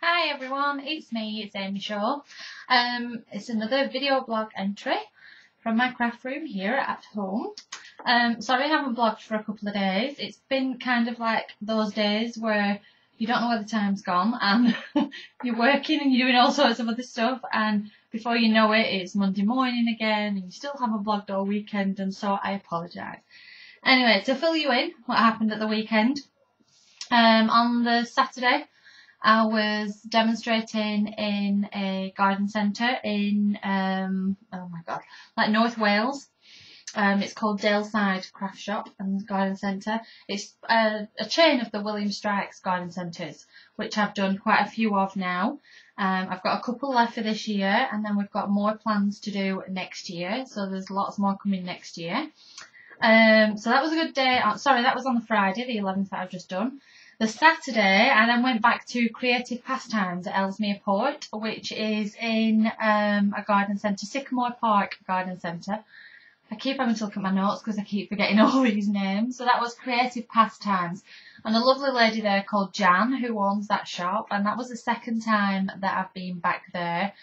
Hi everyone, it's me, it's Amy Shaw. It's another video blog entry from my craft room here at home. Sorry I haven't blogged for a couple of days. It's been kind of like those days where you don't know where the time's gone and you're working and you're doing all sorts of other stuff, and before you know it, it's Monday morning again and you still haven't blogged all weekend, and so I apologise. Anyway, to fill you in what happened at the weekend, on the Saturday I was demonstrating in a garden centre in, oh my god, like North Wales. It's called Daleside Craft Shop and Garden Centre. It's a chain of the William Strikes garden centres, which I've done quite a few of now. I've got a couple left for this year, and then we've got more plans to do next year, so there's lots more coming next year. So that was a good day. Sorry, that was on the Friday, the 11th that I've just done. The Saturday, I then went back to Creative Pastimes at Ellesmere Port, which is in a garden centre, Sycamore Park Garden Centre. I keep having to look at my notes because I keep forgetting all these names. So that was Creative Pastimes, and a lovely lady there called Jan who owns that shop, and that was the second time that I've been back there.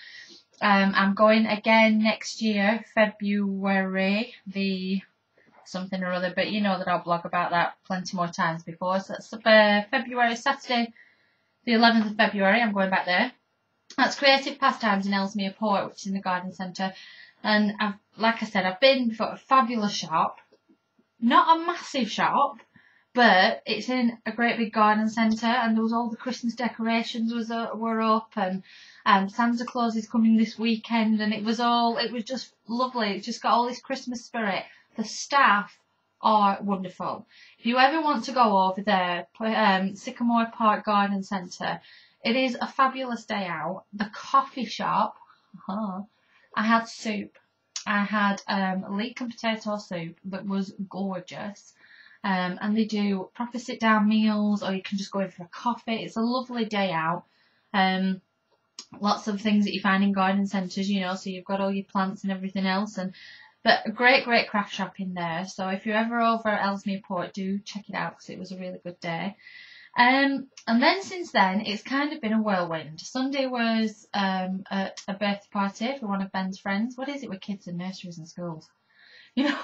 I'm going again next year, February the something or other, but you know that I'll blog about that plenty more times before. So that's February, Saturday the 11th of February, I'm going back there. That's Creative Pastimes in Ellesmere Port, which is in the garden centre. And like I said, I've been for a fabulous shop. Not a massive shop, but it's in a great big garden centre, and there was all the Christmas decorations were up, and Santa Claus is coming this weekend, and it was just lovely. It just got all this Christmas spirit. The staff are wonderful. If you ever want to go over there, Sycamore Park Garden Centre, it is a fabulous day out. The coffee shop, I had soup. I had leek and potato soup that was gorgeous. And they do proper sit down meals, or you can just go in for a coffee. It's a lovely day out. Lots of things that you find in garden centres, you know, so you've got all your plants and everything else, but a great craft shop in there. So if you're ever over at Ellesmere Port, do check it out because it was a really good day. And then since then, it's kind of been a whirlwind. Sunday was at a birthday party for one of Ben's friends. What is it with kids in nurseries and schools? You know,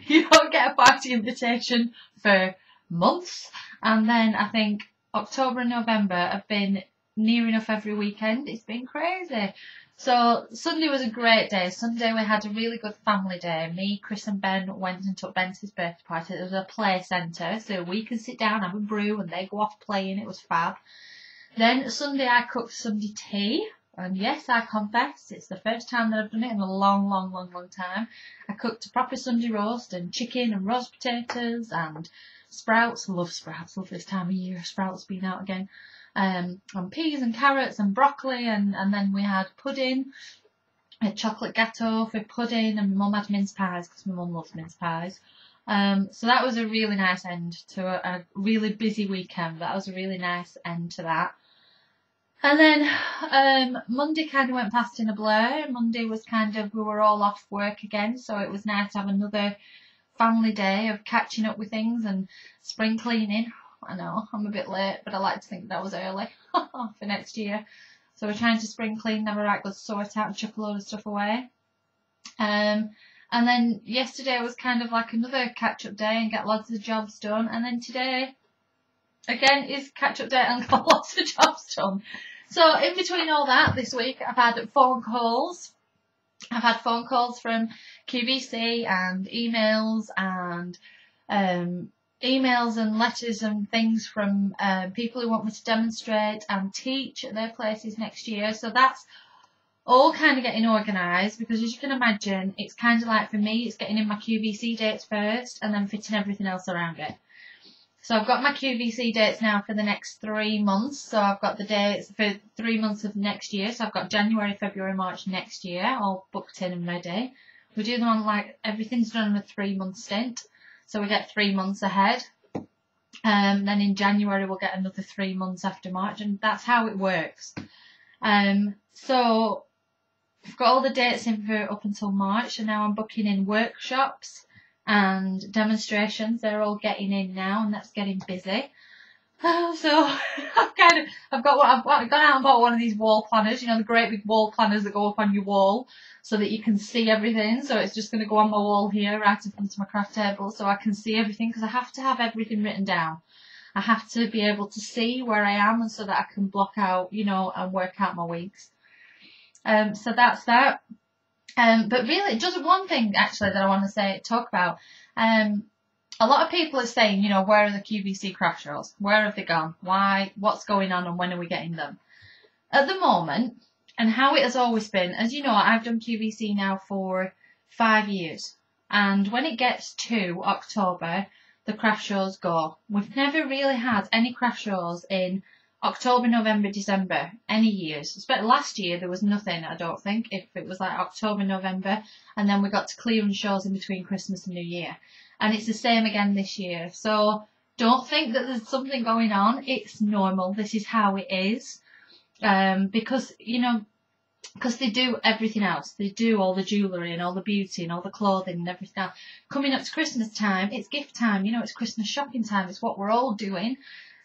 you don't get a party invitation for months. And then I think October and November have been near enough every weekend. It's been crazy. So Sunday was a great day. Sunday we had a really good family day. Me, Chris and Ben went and took Ben to his birthday party. It was a play centre, so we could sit down, have a brew, and they go off playing. It was fab. Then Sunday I cooked Sunday tea. And yes, I confess, it's the first time that I've done it in a long time. I cooked a proper Sunday roast and chicken and roast potatoes and sprouts. Love sprouts, love this time of year. Sprouts being out again. And peas and carrots and broccoli, and then we had pudding, a chocolate gâteau for pudding, and my mum had mince pies because my mum loves mince pies. So that was a really nice end to a really busy weekend. That was a really nice end to that. And then Monday kind of went past in a blur. Monday was we were all off work again, so it was nice to have another family day of catching up with things and spring cleaning. I know, I'm a bit late, but I like to think that was early for next year. So we're trying to spring clean, have a right good sort out and chuck a load of stuff away. And then yesterday was kind of like another catch-up day and get lots of jobs done. And then today, again, is catch-up day and got lots of jobs done. So in between all that, this week, I've had phone calls. I've had phone calls from QVC and emails and letters and things from people who want me to demonstrate and teach at their places next year. So that's all kind of getting organised, because as you can imagine, it's kind of like, for me, it's getting in my QVC dates first and then fitting everything else around it. So I've got my QVC dates now for the next 3 months. So I've got the dates for 3 months of next year. So I've got January, February, March next year all booked in and ready. We do them on everything's done in a 3-month stint. So we get 3 months ahead. Then in January we'll get another 3 months after March, and that's how it works. So I've got all the dates in for up until March, and now I'm booking in workshops and demonstrations. They're all getting in now, and that's getting busy. So I've gone out and bought one of these wall planners, you know, the great big wall planners that go up on your wall so that you can see everything. So it's just going to go on my wall here right in front of my craft table so I can see everything, because I have to have everything written down. I have to be able to see where I am, and so that I can block out, you know, and work out my weeks. So that's that. But really, just one thing actually that I want to talk about. A lot of people are saying, you know, where are the QVC craft shows? Where have they gone? Why? What's going on, and when are we getting them? At the moment, and how it has always been, as you know, I've done QVC now for 5 years. And when it gets to October, the craft shows go. We've never really had any craft shows in October, November, December, any years. But last year there was nothing, I don't think, if it was like October, November, and then we got to clearance shows in between Christmas and New Year. And it's the same again this year. So don't think that there's something going on. It's normal. This is how it is. Because, you know, because they do everything else. They do all the jewellery and all the beauty and all the clothing and everything else. Coming up to Christmas time, it's gift time. You know, it's Christmas shopping time. It's what we're all doing.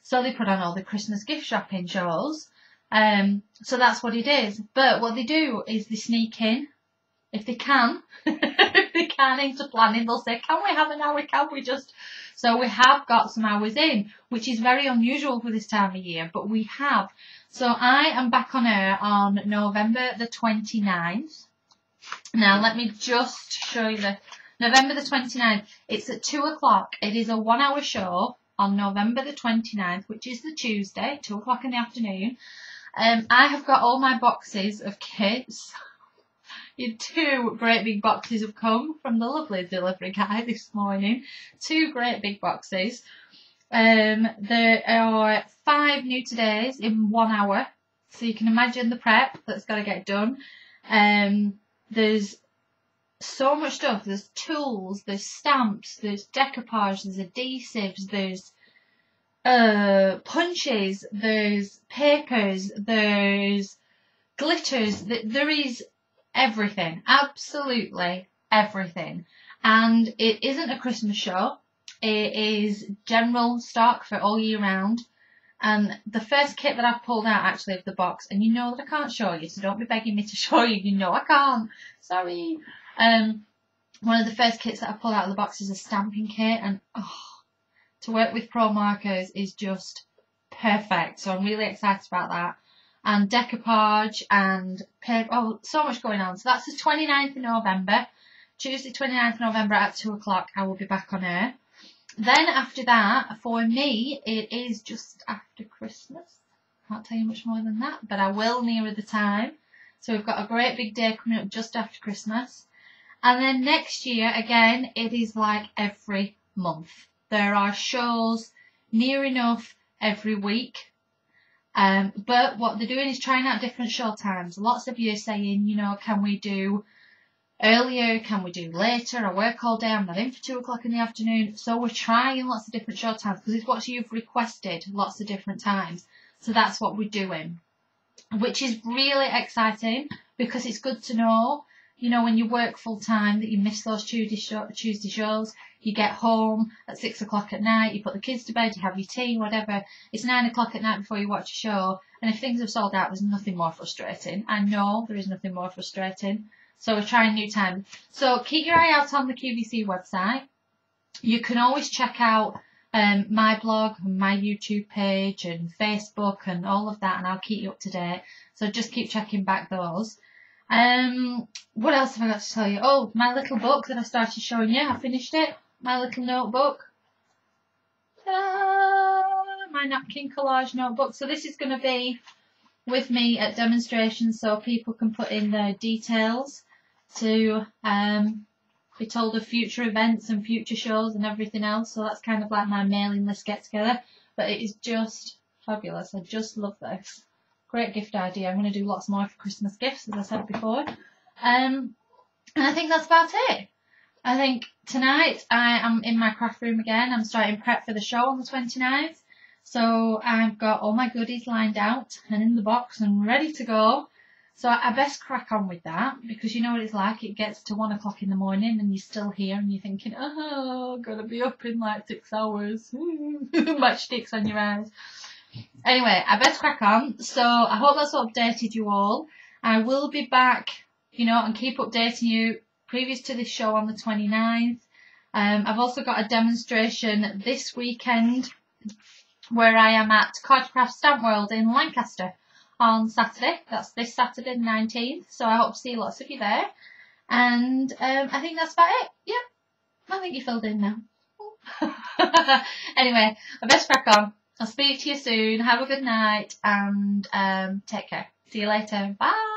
So they put on all the Christmas gift shopping shows. So that's what it is. But what they do is they sneak in, if they can, if they can, into planning. They'll say, can we have an hour? Can we just... So we have got some hours in, which is very unusual for this time of year, but we have. So I am back on air on November the 29th. Now let me just show you the... November the 29th. It's at 2 o'clock. It is a 1 hour show on November the 29th, which is the Tuesday, 2 o'clock in the afternoon. I have got all my boxes of kits. 2 great big boxes have come from the lovely delivery guy this morning. 2 great big boxes. There are 5 new todays in 1 hour. So you can imagine the prep that's got to get done. There's so much stuff. There's tools, there's stamps, there's decoupage, there's adhesives, there's punches, there's papers, there's glitters. There is everything, absolutely everything. And it isn't a Christmas show. It is general stock for all year round. And the first kit that I've pulled out actually of the box, and you know that I can't show you, so don't be begging me to show you. You know I can't. Sorry. One of the first kits that I pulled out of the box is a stamping kit, and to work with pro markers is just perfect. So I'm really excited about that. And decoupage and paper, so much going on. So that's the 29th of November, Tuesday 29th of November at 2 o'clock. I will be back on air. Then after that, for me, it is just after Christmas. Can't tell you much more than that, but I will nearer the time. So we've got a great big day coming up just after Christmas. And then next year, again, it is like every month. There are shows near enough every week. But what they're doing is trying out different show times. Lots of you are saying, you know, can we do earlier? Can we do later? I work all day. I'm not in for 2 o'clock in the afternoon. So we're trying lots of different show times because it's what you've requested, lots of different times. So that's what we're doing, which is really exciting because it's good to know, you know, when you work full time that you miss those Tuesday shows. You get home at 6 o'clock at night, you put the kids to bed, you have your tea, whatever. It's 9 o'clock at night before you watch a show. And if things have sold out, there's nothing more frustrating. I know there is nothing more frustrating. So we're trying new times. So keep your eye out on the QVC website. You can always check out my blog and my YouTube page and Facebook and all of that, and I'll keep you up to date. So just keep checking back those. What else have I got to tell you? Oh, my little book that I started showing you. I finished it. My little notebook. My napkin collage notebook. So this is going to be with me at demonstrations so people can put in their details to be told of future events and future shows and everything else. So that's kind of like my mailing list get together. But it is just fabulous. I just love this. Great gift idea. I'm going to do lots more for Christmas gifts, as I said before. And I think that's about it. I think tonight I am in my craft room again. I'm starting prep for the show on the 29th. So I've got all my goodies lined out and in the box and ready to go. So I best crack on with that, because you know what it's like. It gets to 1 o'clock in the morning and you're still here and you're thinking, oh, gotta be up in like 6 hours. Matchsticks on your eyes. Anyway, I best crack on. So I hope that's updated you all. I will be back, you know, and keep updating you previous to this show on the 29th. I've also got a demonstration this weekend where I am at Cardcraft Stamp World in Lancaster on Saturday. That's this Saturday the 19th. So I hope to see lots of you there. And I think that's about it. Yep. I think you filled in now. Anyway, I best crack on. I'll speak to you soon. Have a good night and take care. See you later. Bye.